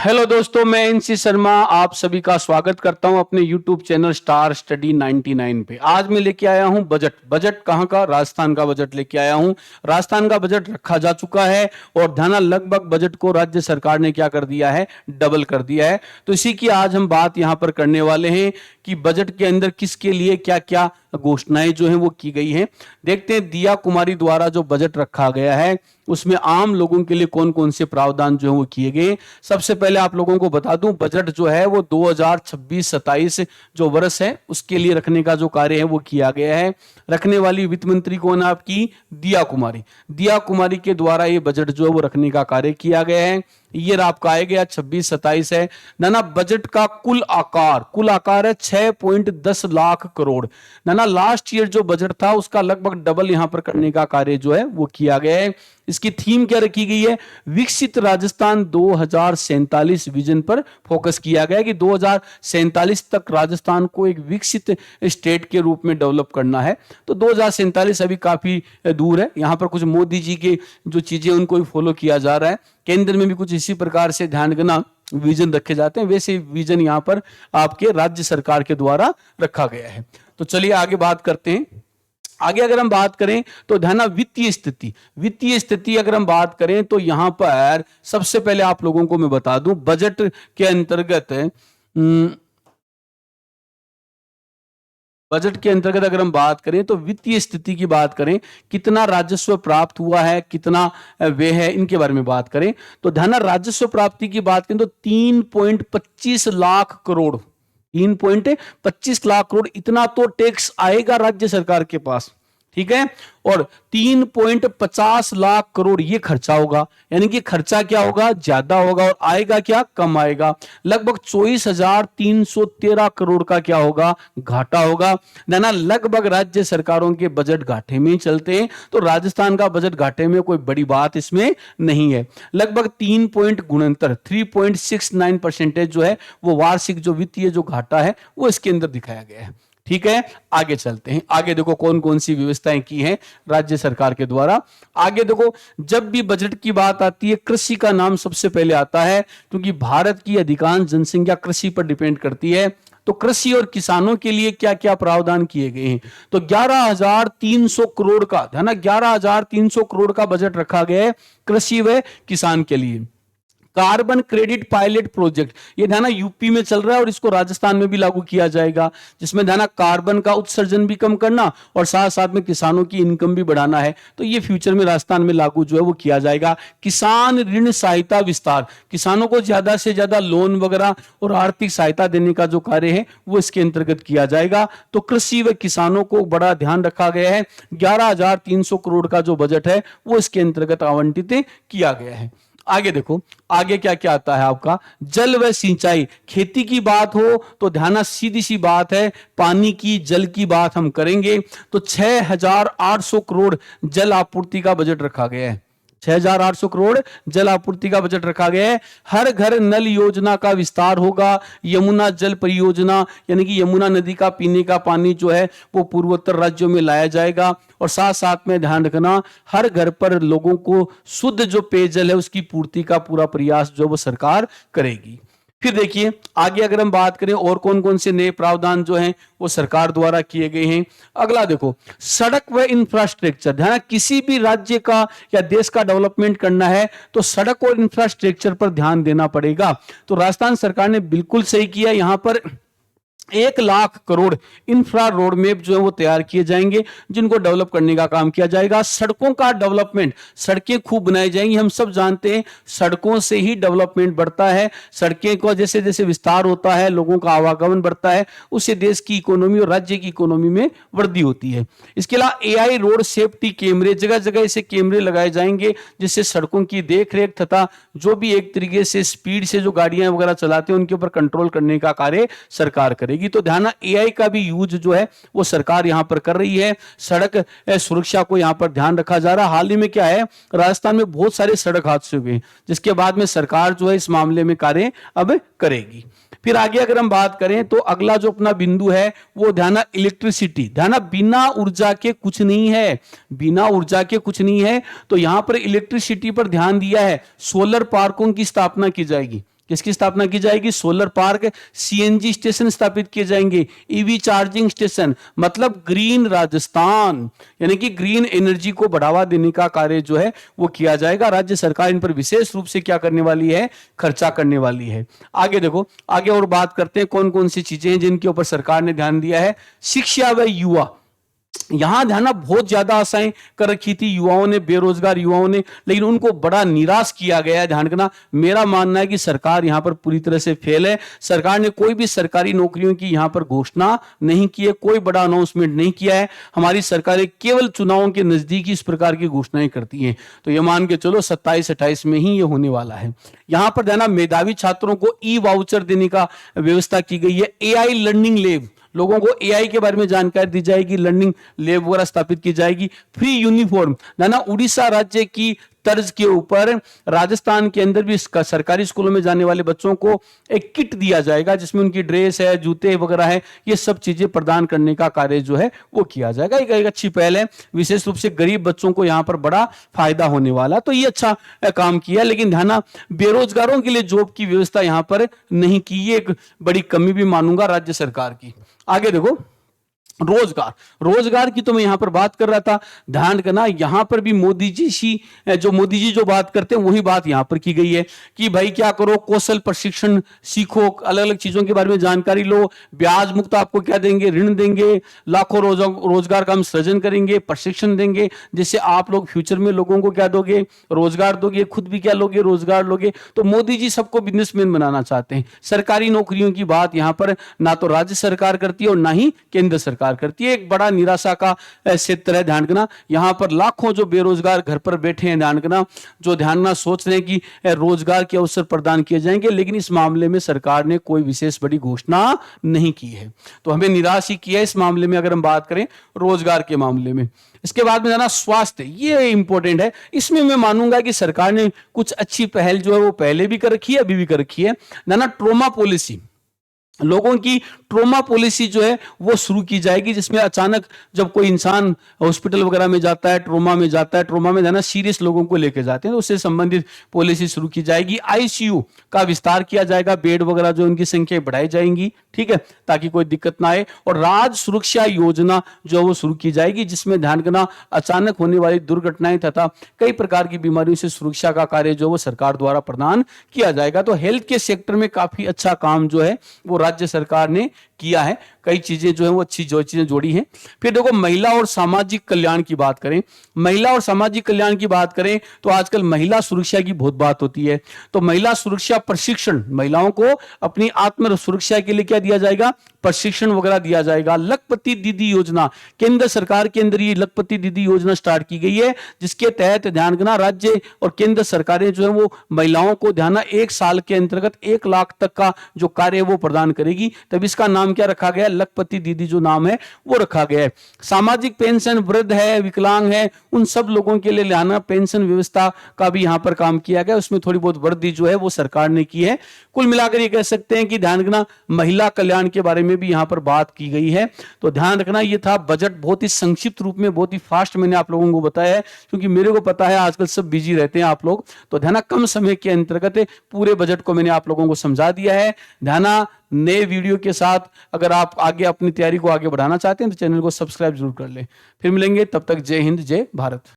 Hello दोस्तों, मैं NC Sharma आप सभी का स्वागत करता हूं अपने यूट्यूब चैनल स्टार स्टडी 99 पे। आज मैं लेके आया हूं बजट कहां का, राजस्थान का बजट लेके आया हूं। राजस्थान का बजट रखा जा चुका है और धना लगभग बजट को राज्य सरकार ने क्या कर दिया है, डबल कर दिया है। तो इसी की आज हम बात यहां पर करने वाले हैं कि बजट के अंदर किसके लिए क्या क्या घोषणाएं जो हैं वो की गई हैं। देखते हैं दिया कुमारी द्वारा जो बजट रखा गया है उसमें आम लोगों के लिए कौन कौन से प्रावधान जो है वो किए गए। सबसे पहले आप लोगों को बता दूं, बजट जो है वो 2026-27 जो वर्ष है उसके लिए रखने का जो कार्य है वो किया गया है। रखने वाली वित्त मंत्री कौन है आपकी, दिया कुमारी। दिया कुमारी के द्वारा ये बजट जो है वो रखने का कार्य किया गया है। ईयर आपका आएगा 26-27 है ना। बजट का कुल आकार है 6.10 लाख करोड़ ना। लास्ट ईयर जो बजट था उसका लगभग डबल यहां पर करने का कार्य जो है वो किया गया है। इसकी थीम क्या रखी गई है, विकसित राजस्थान 2047 विजन पर फोकस किया गया है कि 2047 तक राजस्थान को एक विकसित स्टेट के रूप में डेवलप करना है। तो 2047 अभी काफी दूर है। यहां पर कुछ मोदी जी के जो चीजें उनको भी फॉलो किया जा रहा है। केंद्र में भी कुछ इसी प्रकार से ध्यान रखना विजन रखे जाते हैं, वैसे विजन यहां पर आपके राज्य सरकार के द्वारा रखा गया है। तो चलिए आगे बात करते हैं। आगे अगर हम बात करें तो धना वित्तीय स्थिति अगर हम बात करें तो यहां पर सबसे पहले आप लोगों को मैं बता दूं, बजट के अंतर्गत अगर हम बात करें तो वित्तीय स्थिति की बात करें, कितना राजस्व प्राप्त हुआ है, कितना व्यय है, इनके बारे में बात करें तो धन राजस्व प्राप्ति की बात करें तो 3.25 लाख करोड़ 3.25 लाख करोड़ इतना तो टैक्स आएगा राज्य सरकार के पास, ठीक है। और 3.50 लाख करोड़ ये खर्चा होगा, यानी कि खर्चा क्या होगा, ज्यादा होगा और आएगा क्या, कम आएगा। लगभग 24,313 करोड़ का क्या होगा, घाटा होगा ना। लगभग राज्य सरकारों के बजट घाटे में चलते हैं, तो राजस्थान का बजट घाटे में कोई बड़ी बात इसमें नहीं है। लगभग 3.69% जो है वो वार्षिक जो वित्तीय जो घाटा है वो इसके अंदर दिखाया गया है, ठीक है। आगे चलते हैं। आगे देखो कौन कौन सी व्यवस्थाएं की हैं राज्य सरकार के द्वारा। आगे देखो, जब भी बजट की बात आती है कृषि का नाम सबसे पहले आता है, क्योंकि भारत की अधिकांश जनसंख्या कृषि पर डिपेंड करती है। तो कृषि और किसानों के लिए क्या क्या प्रावधान किए गए हैं, तो 11,300 करोड़ का है ना, 11,300 करोड़ का बजट रखा गया है कृषि व किसान के लिए। कार्बन क्रेडिट पायलट प्रोजेक्ट ये ध्यान यूपी में चल रहा है और इसको राजस्थान में भी लागू किया जाएगा, जिसमें ध्यान कार्बन का उत्सर्जन भी कम करना और साथ साथ में किसानों की इनकम भी बढ़ाना है। तो ये फ्यूचर में राजस्थान में लागू जो है वो किया जाएगा। किसान ऋण सहायता विस्तार, किसानों को ज्यादा से ज्यादा लोन वगैरह और आर्थिक सहायता देने का जो कार्य है वो इसके अंतर्गत किया जाएगा। तो कृषि व किसानों को बड़ा ध्यान रखा गया है। 11,300 करोड़ का जो बजट है वो इसके अंतर्गत आवंटित किया गया है। आगे देखो, आगे क्या क्या आता है आपका, जल व सिंचाई। खेती की बात हो तो ध्यान, सीधी सी बात है, पानी की जल की बात हम करेंगे तो 6,800 करोड़ जल आपूर्ति का बजट रखा गया है। 6,800 करोड़ जल आपूर्ति का बजट रखा गया है। हर घर नल योजना का विस्तार होगा। यमुना जल परियोजना यानी कि यमुना नदी का पीने का पानी जो है वो पूर्वोत्तर राज्यों में लाया जाएगा। और साथ साथ में ध्यान रखना, हर घर पर लोगों को शुद्ध जो पेयजल है उसकी पूर्ति का पूरा प्रयास जो वो सरकार करेगी। फिर देखिए आगे अगर हम बात करें और कौन कौन से नए प्रावधान जो हैं वो सरकार द्वारा किए गए हैं। अगला देखो, सड़क व इंफ्रास्ट्रक्चर। ध्यान, किसी भी राज्य का या देश का डेवलपमेंट करना है तो सड़क और इंफ्रास्ट्रक्चर पर ध्यान देना पड़ेगा। तो राजस्थान सरकार ने बिल्कुल सही किया, यहां पर 1 lakh crore infra road map जो है वो तैयार किए जाएंगे, जिनको डेवलप करने का काम किया जाएगा। सड़कों का डेवलपमेंट, सड़कें खूब बनाई जाएंगी। हम सब जानते हैं सड़कों से ही डेवलपमेंट बढ़ता है। सड़कें को जैसे जैसे विस्तार होता है, लोगों का आवागमन बढ़ता है, उससे देश की इकोनॉमी और राज्य की इकोनॉमी में वृद्धि होती है। इसके अलावा AI रोड सेफ्टी कैमरे, जगह जगह ऐसे कैमरे लगाए जाएंगे जिससे सड़कों की देखरेख तथा जो भी एक तरीके से स्पीड से जो गाड़ियां वगैरह चलाते हैं उनके ऊपर कंट्रोल करने का कार्य सरकार करेगी। तो ध्यान, AI का भी यूज जो है वो सरकार यहां पर कर रही है। सड़क सुरक्षा को यहां पर ध्यान रखा जा रहा है। हाल ही में क्या है, राजस्थान में बहुत सारे सड़क हादसे हुए, जिसके बाद में सरकार जो है इस मामले में कार्य अब करेगी। फिर आगे अगर हम बात करें तो अगला जो अपना बिंदु है वो ध्यान, इलेक्ट्रिसिटी। ध्यान, बिना ऊर्जा के कुछ नहीं है, बिना ऊर्जा के कुछ नहीं है। तो यहां पर इलेक्ट्रिसिटी पर ध्यान दिया है। सोलर पार्कों की स्थापना की जाएगी। किसकी स्थापना की जाएगी? सोलर पार्क, सीएनजी स्टेशन स्थापित किए जाएंगे, ईवी चार्जिंग स्टेशन, मतलब ग्रीन राजस्थान, यानी कि ग्रीन एनर्जी को बढ़ावा देने का कार्य जो है वो किया जाएगा। राज्य सरकार इन पर विशेष रूप से क्या करने वाली है? खर्चा करने वाली है। आगे देखो, आगे और बात करते हैं कौन कौन सी चीजें हैं जिनके ऊपर सरकार ने ध्यान दिया है। शिक्षा व युवा, यहां ध्यान बहुत ज्यादा आशाएं कर रखी थी युवाओं ने, बेरोजगार युवाओं ने, लेकिन उनको बड़ा निराश किया गया है। ध्यान रखना, मेरा मानना है कि सरकार यहां पर पूरी तरह से फेल है। सरकार ने कोई भी सरकारी नौकरियों की यहां पर घोषणा नहीं की है, कोई बड़ा अनाउंसमेंट नहीं किया है। हमारी सरकारें केवल चुनावों के नजदीक इस प्रकार की घोषणाएं करती हैं। तो ये मान के चलो 27-28 में ही ये होने वाला है। यहां पर ध्यान, मेधावी छात्रों को ई वाउचर देने का व्यवस्था की गई है। एआई लर्निंग लैब, लोगों को एआई के बारे में जानकारी दी जाएगी, लर्निंग लैब वगैरह स्थापित की जाएगी। फ्री यूनिफॉर्म, ना उड़ीसा राज्य की तर्ज के ऊपर राजस्थान के अंदर भी सरकारी स्कूलों में जाने वाले बच्चों को एक किट दिया जाएगा जिसमें उनकी ड्रेस है, जूते वगैरह है, ये सब चीजें प्रदान करने का कार्य जो है वो किया जाएगा। एक अच्छी पहल है, विशेष रूप से गरीब बच्चों को यहां पर बड़ा फायदा होने वाला, तो ये अच्छा काम किया। लेकिन ध्यान, बेरोजगारों के लिए जॉब की व्यवस्था यहां पर नहीं की, ये एक बड़ी कमी भी मानूंगा राज्य सरकार की। आगे देखो, रोजगार की तो मैं यहां पर बात कर रहा था। ध्यान करना, यहां पर भी मोदी जी जो बात करते हैं वही बात यहां पर की गई है कि भाई क्या करो, कौशल प्रशिक्षण सीखो, अलग अलग चीजों के बारे में जानकारी लो, ब्याज मुक्त आपको क्या देंगे? ऋण देंगे, लाखों रोजगार का हम सृजन करेंगे, प्रशिक्षण देंगे, जिससे आप लोग फ्यूचर में लोगों को क्या दोगे? रोजगार दोगे, खुद भी क्या लोगे? रोजगार लोगे। तो मोदी जी सबको बिजनेसमैन बनाना चाहते हैं। सरकारी नौकरियों की बात यहां पर ना तो राज्य सरकार करती है और ना ही केंद्र सरकार करती है। एक बड़ा निराशा का क्षेत्र है। ध्यान रखना, यहां पर लाखों जो बेरोजगार घर पर बैठे हैं, ध्यान रखना, जो ध्यान रखना सोच रहे हैं कि रोजगार के अवसर प्रदान किए जाएंगे, लेकिन इस मामले में सरकार ने कोई विशेष बड़ी घोषणा नहीं की है। तो हमें निराश ही किया है इस मामले में, अगर हम बात करें रोजगार के मामले में। इसके बाद में जाना स्वास्थ्य, ये इंपॉर्टेंट है। इसमें मैं मानूंगा कि सरकार ने कुछ अच्छी पहल जो है वो पहले भी कर रखी है, अभी भी कर रखी है। ना ट्रोमा पॉलिसी, लोगों की ट्रोमा पॉलिसी जो है वो शुरू की जाएगी, जिसमें अचानक जब कोई इंसान हॉस्पिटल वगैरह में जाता है, ट्रोमा में जाता है, ट्रोमा में जाना सीरियस लोगों को लेकर जाते हैं, तो उससे संबंधित पॉलिसी शुरू की जाएगी। आईसीयू का विस्तार किया जाएगा, बेड वगैरह जो उनकी संख्या बढ़ाई जाएंगी, ठीक है, ताकि कोई दिक्कत ना आए। और राज्य सुरक्षा योजना जो वो शुरू की जाएगी, जिसमें ध्यान करना अचानक होने वाली दुर्घटनाएं तथा कई प्रकार की बीमारियों से सुरक्षा का कार्य जो वो सरकार द्वारा प्रदान किया जाएगा। तो हेल्थ के सेक्टर में काफी अच्छा काम जो है वो राज्य सरकार ने किया है। कई चीजें जो है वो अच्छी जो चीजें जोड़ी हैं। फिर देखो, महिला और सामाजिक कल्याण की बात करें, महिला और सामाजिक कल्याण की बात करें तो आजकल महिला सुरक्षा की बहुत बात होती है। तो महिला सुरक्षा प्रशिक्षण, महिलाओं को अपनी आत्म सुरक्षा के लिए क्या दिया जाएगा? प्रशिक्षण वगैरह दिया जाएगा। लखपति दीदी योजना, केंद्र सरकार के अंदर ये लखपति दीदी योजना स्टार्ट की गई है, जिसके तहत ध्यान रखना राज्य और केंद्र सरकारें जो है वो महिलाओं को ध्यान, 1 साल के अंतर्गत 1 लाख तक का जो कार्य वो प्रदान करेगी। तब इसका नाम क्या रखा गया? लखपति दीदी जो नाम है वो रखा गया है। सामाजिक पेंशन, वृद्ध है, विकलांग है, उन सब लोगों के लिए लाना पेंशन व्यवस्था का भी यहां पर काम किया गया। उसमें थोड़ी बहुत वृद्धि जो है वो सरकार ने की है। कुल मिलाकर ये कह सकते हैं कि ध्यान रखना, महिला कल्याण के बारे में भी यहां पर बात की गई है। तो ध्यान रखना, ये था बजट, बहुत ही संक्षिप्त रूप में, बहुत ही फास्ट मैंने आप लोगों को बताया है, क्योंकि मेरे को पता है आजकल सब बिजी रहते हैं आप लोग। तो ध्यान, कम समय के अंतर्गत पूरे बजट को मैंने आप लोगों को समझा दिया है। ध्यान, नए वीडियो के साथ अगर आप आगे अपनी तैयारी को आगे बढ़ाना चाहते हैं तो चैनल को सब्सक्राइब जरूर कर लें। फिर मिलेंगे, तब तक जय हिंद, जय भारत।